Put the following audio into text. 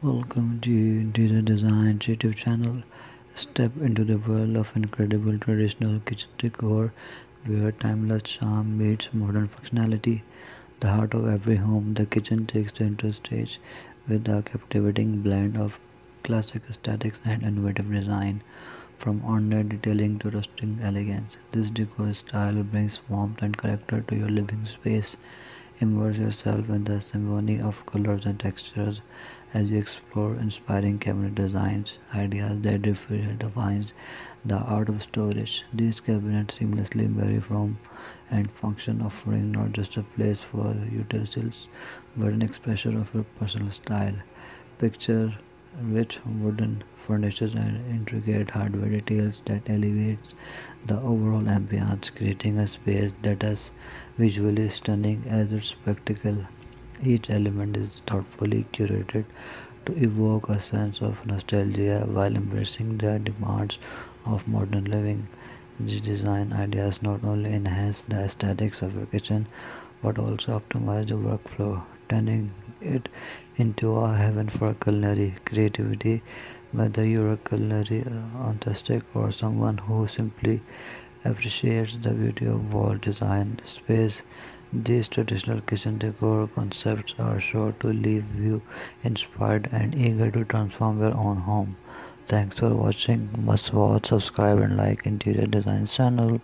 Welcome to Interior Design YouTube channel. Step into the world of incredible traditional kitchen decor where timeless charm meets modern functionality. The heart of every home, the kitchen takes center stage with a captivating blend of classic aesthetics and innovative design. From ornate detailing to rustic elegance, this decor style brings warmth and character to your living space. Immerse yourself in the symphony of colors and textures as you explore inspiring cabinet designs, ideas that defines the art of storage. These cabinets seamlessly vary from and function, offering not just a place for utensils but an expression of your personal style. Picture rich wooden furnitures and intricate hardware details that elevates the overall ambience, creating a space that is visually stunning as its spectacle. Each element is thoughtfully curated to evoke a sense of nostalgia while embracing the demands of modern living. These design ideas not only enhance the aesthetics of your kitchen but also optimize the workflow, turning it into a heaven for culinary creativity. Whether you're a culinary enthusiast or someone who simply appreciates the beauty of wall design space, these traditional kitchen decor concepts are sure to leave you inspired and eager to transform your own home. Thanks for watching. Must watch, subscribe, and like Interior Design channel.